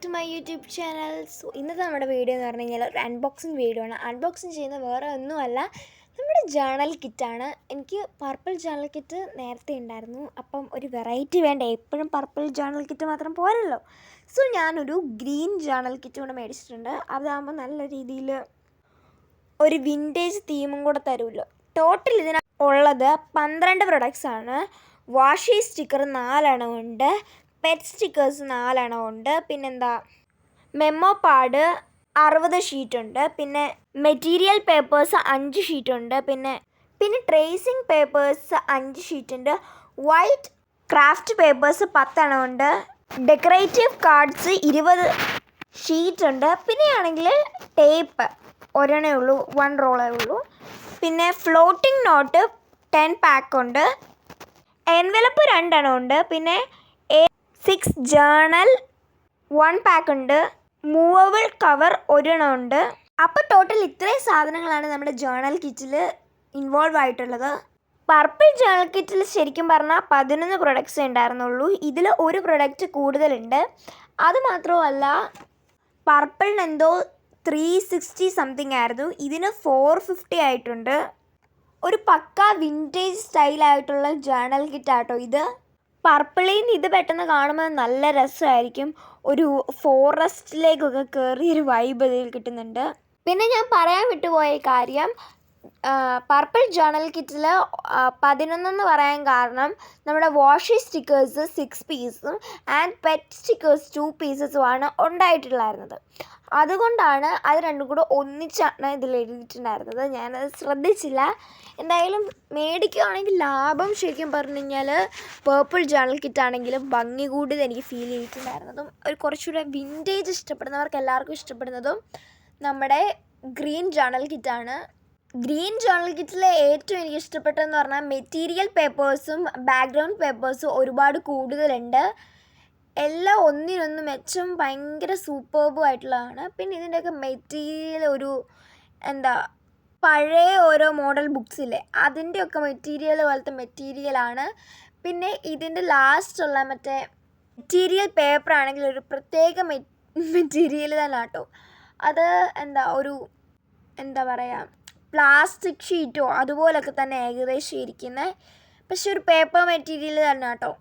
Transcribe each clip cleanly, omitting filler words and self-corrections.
To my YouTube channel. So ഇന്നത്തെ നമ്മുടെ video എന്ന് പറഞ്ഞു കഴിഞ്ഞാൽ ഒരു അൺബോക്സിങ് വീഡിയോ ആണ്. അൺബോക്സിങ് ചെയ്യുന്നത് വേറെ ഒന്നുമല്ല, നമ്മുടെ ജേണൽ കിറ്റാണ്. എനിക്ക് പർപ്പിൾ ജേണൽ കിറ്റ് നേരത്തെ ഉണ്ടായിരുന്നു. അപ്പം ഒരു വെറൈറ്റി വേണ്ട, എപ്പോഴും പർപ്പിൾ ജേണൽ കിറ്റ് മാത്രം പോരല്ലോ. സോ ഞാനൊരു ഗ്രീൻ ജേണൽ കിറ്റ് കൂടെ മേടിച്ചിട്ടുണ്ട്. അതാകുമ്പോൾ നല്ല രീതിയിൽ ഒരു വിൻറ്റേജ് തീമും കൂടെ തരുമല്ലോ. ടോട്ടൽ ഇതിന് ഉള്ളത് 12 പ്രൊഡക്ട്സ് ആണ്. വാഷി സ്റ്റിക്കർ 4 എണ്ണം ഉണ്ട്, പെറ്റ് സ്റ്റിക്കേഴ്സ് 4 എണ്ണം ഉണ്ട്, പിന്നെന്താ മെമ്മോ പാഡ് 60 ഷീറ്റ് ഉണ്ട്, പിന്നെ മെറ്റീരിയൽ പേപ്പേഴ്സ് 5 ഷീറ്റ് ഉണ്ട്, പിന്നെ ട്രേസിങ് പേപ്പേഴ്സ് 5 ഷീറ്റ് ഉണ്ട്, വൈറ്റ് ക്രാഫ്റ്റ് പേപ്പേഴ്സ് 10 എണ്ണം ഉണ്ട്, ഡെക്കറേറ്റീവ് കാർഡ്സ് 20 ഷീറ്റ് ഉണ്ട്, പിന്നെയാണെങ്കിൽ ടേപ്പ് ഒരെണ്ണേ ഉള്ളൂ, 1 റോളേ ഉള്ളൂ, പിന്നെ ഫ്ലോട്ടിംഗ് നോട്ട് 10 പാക്ക് ഉണ്ട്, എൻവലപ്പ് 2 എണ്ണം ഉണ്ട്, പിന്നെ 6 ജേണൽ 1 പാക്ക് ഉണ്ട്, മൂവബിൾ കവർ 1 എണ്ണം ഉണ്ട്. അപ്പോൾ ടോട്ടൽ ഇത്രയും സാധനങ്ങളാണ് നമ്മുടെ ജേണൽ കിറ്റിൽ ഇൻവോൾവ് ആയിട്ടുള്ളത്. പർപ്പിൾ ജേണൽ കിറ്റിൽ ശരിക്കും പറഞ്ഞാൽ 11 പ്രൊഡക്ട്സ് ഉണ്ടായിരുന്നുള്ളൂ. ഇതിൽ ഒരു പ്രൊഡക്റ്റ് കൂടുതലുണ്ട്. അതുമാത്രമല്ല, പർപ്പിളിന് എന്തോ 360 സംതിങ് ആയിരുന്നു, ഇതിന് 450 ആയിട്ടുണ്ട്. ഒരു പക്ക വിൻറ്റേജ് സ്റ്റൈലായിട്ടുള്ള ജേണൽ കിറ്റാട്ടോ ഇത്. പർപ്പിളിൽ നിന്ന് ഇത് പെട്ടെന്ന് കാണുമ്പോൾ നല്ല രസമായിരിക്കും. ഒരു ഫോറസ്റ്റിലേക്കൊക്കെ കയറിയൊരു വൈബ് ഇതിൽ കിട്ടുന്നുണ്ട്. പിന്നെ ഞാൻ പറയാൻ വിട്ടുപോയ കാര്യം, പർപ്പിൾ ജേണൽ കിറ്റിൽ 11 എന്ന് പറയാൻ കാരണം നമ്മുടെ വാഷി സ്റ്റിക്കേഴ്സ് 6 പീസും ആൻഡ് പെറ്റ് സ്റ്റിക്കേഴ്സ് 2 പീസസുമാണ് ഉണ്ടായിട്ടുണ്ടായിരുന്നത്. അതുകൊണ്ടാണ് അത് രണ്ടും കൂടെ ഒന്നിച്ചാണ് ഇതിൽ എഴുതിയിട്ടുണ്ടായിരുന്നത്. ഞാനത് ശ്രദ്ധിച്ചില്ല. എന്തായാലും മേടിക്കുകയാണെങ്കിൽ ലാഭം ശരിക്കും പറഞ്ഞു കഴിഞ്ഞാൽ പേർപ്പിൾ ജേണൽ കിറ്റാണെങ്കിലും ഭംഗി കൂടി എനിക്ക് ഫീൽ ചെയ്തിട്ടുണ്ടായിരുന്നതും ഒരു കുറച്ചുകൂടെ വിൻറ്റേജ് ഇഷ്ടപ്പെടുന്നവർക്ക് എല്ലാവർക്കും ഇഷ്ടപ്പെടുന്നതും നമ്മുടെ ഗ്രീൻ ജേണൽ കിറ്റാണ്. ഗ്രീൻ ജേണൽ കിറ്റിലെ ഏറ്റവും എനിക്ക് ഇഷ്ടപ്പെട്ടതെന്ന് പറഞ്ഞാൽ മെറ്റീരിയൽ പേപ്പേഴ്സും ബാക്ക്ഗ്രൗണ്ട് പേപ്പേഴ്സും ഒരുപാട് കൂടുതലുണ്ട്. എല്ലാം ഒന്നിനൊന്ന് മെച്ചം ഭയങ്കര സൂപ്പർബും ആയിട്ടുള്ളതാണ്. പിന്നെ ഇതിൻ്റെയൊക്കെ മെറ്റീരിയൽ ഒരു പഴയ ഓരോ മോഡൽ ബുക്സില്ലേ അതിൻ്റെയൊക്കെ മെറ്റീരിയൽ പോലത്തെ മെറ്റീരിയലാണ്. പിന്നെ ഇതിൻ്റെ ലാസ്റ്റുള്ള മറ്റേ മെറ്റീരിയൽ പേപ്പർ ആണെങ്കിൽ ഒരു പ്രത്യേക മെറ്റീരിയൽ തന്നെ കേട്ടോ. അത് ഒരു പറയുക, പ്ലാസ്റ്റിക് ഷീറ്റോ അതുപോലൊക്കെ തന്നെ ഏകദേശം ഇരിക്കുന്നത്, പക്ഷെ ഒരു പേപ്പർ മെറ്റീരിയൽ തന്നെ കേട്ടോ.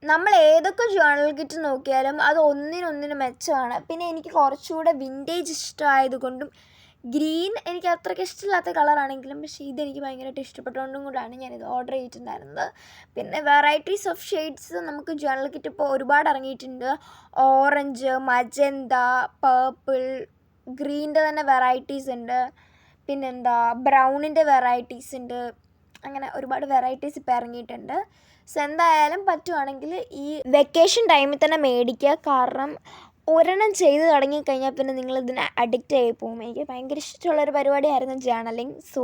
നമ്മൾ ഏതൊക്കെ ജേണൽ കിറ്റ് നോക്കിയാലും അത് ഒന്നിനൊന്നിന് മെച്ചമാണ്. പിന്നെ എനിക്ക് കുറച്ചുകൂടെ വിൻറ്റേജ് ഇഷ്ടമായതുകൊണ്ടും, ഗ്രീൻ എനിക്ക് അത്രയ്ക്ക് ഇഷ്ടമില്ലാത്ത കളറാണെങ്കിലും പക്ഷേ ഇതെനിക്ക് ഭയങ്കരമായിട്ട് ഇഷ്ടപ്പെട്ടുകൊണ്ടും കൂടാണ് ഞാനിത് ഓർഡർ ചെയ്തിട്ടുണ്ടായിരുന്നത്. പിന്നെ വെറൈറ്റീസ് ഓഫ് ഷെയ്ഡ്സ് നമുക്ക് ജേണൽ കിറ്റ് ഇപ്പോൾ ഒരുപാട് ഇറങ്ങിയിട്ടുണ്ട്. ഓറഞ്ച്, മജന്ത, പേർപ്പിൾ, ഗ്രീൻ്റെ തന്നെ വെറൈറ്റീസ് ഉണ്ട്, ബ്രൗണിൻ്റെ വെറൈറ്റീസ് ഉണ്ട്. അങ്ങനെ ഒരുപാട് വെറൈറ്റീസ് ഇപ്പോൾ ഇറങ്ങിയിട്ടുണ്ട്. സോ എന്തായാലും പറ്റുവാണെങ്കിൽ ഈ വെക്കേഷൻ ടൈമിൽ തന്നെ മേടിക്കുക. കാരണം ഒരെണ്ണം ചെയ്ത് തുടങ്ങിക്കഴിഞ്ഞാൽ പിന്നെ നിങ്ങളിതിന് അഡിക്റ്റ് ആയി പോകും. എനിക്ക് ഭയങ്കര ഇഷ്ടമുള്ളൊരു പരിപാടിയായിരുന്നു ജേണലിങ്. സോ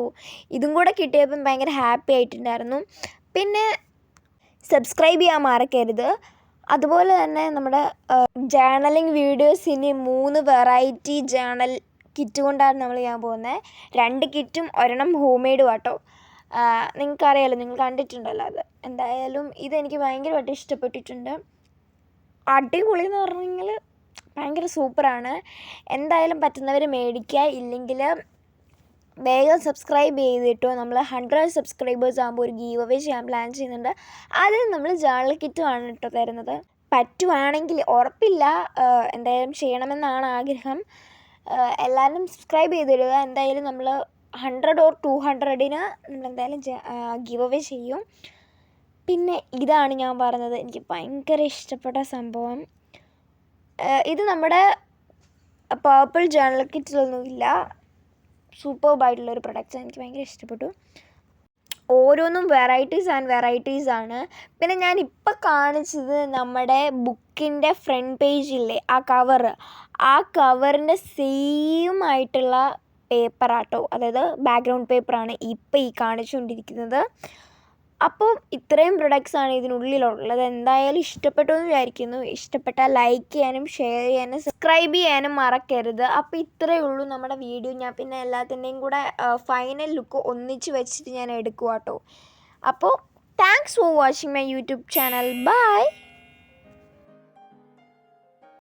ഇതും കൂടെ കിട്ടിയപ്പം ഭയങ്കര ഹാപ്പി ആയിട്ടുണ്ടായിരുന്നു. പിന്നെ സബ്സ്ക്രൈബ് ചെയ്യാൻ മറക്കരുത്. അതുപോലെ തന്നെ നമ്മുടെ ജേണലിങ് വീഡിയോസ് ഇനി 3 വെറൈറ്റി ജേണൽ കിറ്റ് കൊണ്ടാണ് നമ്മൾ ചെയ്യാൻ പോകുന്നത്. 2 കിറ്റും ഒരെണ്ണം ഹോം മെയ്ഡും കേട്ടോ. നിങ്ങൾക്കറിയാമല്ലോ, നിങ്ങൾ കണ്ടിട്ടുണ്ടല്ലോ അത്. എന്തായാലും ഇതെനിക്ക് ഭയങ്കരമായിട്ട് ഇഷ്ടപ്പെട്ടിട്ടുണ്ട്. അടിപൊളി എന്ന് പറഞ്ഞു കഴിഞ്ഞാൽ ഭയങ്കര സൂപ്പറാണ്. എന്തായാലും പറ്റുന്നവർ മേടിക്കുക. ഇല്ലെങ്കിൽ വേഗം സബ്സ്ക്രൈബ് ചെയ്തിട്ടോ. നമ്മൾ 100 സബ്സ്ക്രൈബേഴ്സ് ആകുമ്പോൾ ഒരു ഗീവ് അവേ ചെയ്യാൻ പ്ലാൻ ചെയ്യുന്നുണ്ട്. അതിന് നമ്മൾ ജേണൽ കിറ്റുമാണ് കേട്ടോ തരുന്നത്. പറ്റുവാണെങ്കിൽ, ഉറപ്പില്ല, എന്തായാലും ചെയ്യണമെന്നാണ് ആഗ്രഹം. എല്ലാവരും സബ്സ്ക്രൈബ് ചെയ്തിടുക. എന്തായാലും നമ്മൾ 100 or 200ന് നമ്മളെന്തായാലും ഗീവ് അവേ ചെയ്യും. പിന്നെ ഇതാണ് ഞാൻ പറഞ്ഞത് എനിക്ക് ഭയങ്കര ഇഷ്ടപ്പെട്ട സംഭവം. ഇത് നമ്മുടെ പർപ്പിൾ ജേണൽ കിറ്റിലൊന്നുമില്ല. സൂപ്പർബായിട്ടുള്ളൊരു പ്രൊഡക്റ്റ്സ് എനിക്ക് ഭയങ്കര ഇഷ്ടപ്പെട്ടു. ഓരോന്നും വെറൈറ്റീസ് ആണ്. പിന്നെ ഞാൻ ഇപ്പോൾ കാണിച്ചത് നമ്മുടെ ബുക്കിൻ്റെ ഫ്രണ്ട് പേജില്ലേ ആ കവറിൻ്റെ സെയിം ആയിട്ടുള്ള പേപ്പറാട്ടോ, അതായത് ബാക്ക്ഗ്രൗണ്ട് പേപ്പറാണ് ഇപ്പോൾ ഈ കാണിച്ചുകൊണ്ടിരിക്കുന്നത്. അപ്പോൾ ഇത്രയും പ്രൊഡക്ട്സാണ് ഇതിനുള്ളിലുള്ളത്. എന്തായാലും ഇഷ്ടപ്പെട്ടു എന്ന് വിചാരിക്കുന്നു. ഇഷ്ടപ്പെട്ടാൽ ലൈക്ക് ചെയ്യാനും ഷെയർ ചെയ്യാനും സബ്സ്ക്രൈബ് ചെയ്യാനും മറക്കരുത്. അപ്പോൾ ഇത്രയേ ഉള്ളൂ നമ്മുടെ വീഡിയോ. ഞാൻ പിന്നെ എല്ലാത്തിൻ്റെയും കൂടെ ഫൈനൽ ലുക്ക് ഒന്നിച്ച് വെച്ചിട്ട് ഞാൻ എടുക്കുക കേട്ടോ. അപ്പോൾ thanks for watching my YouTube channel. By.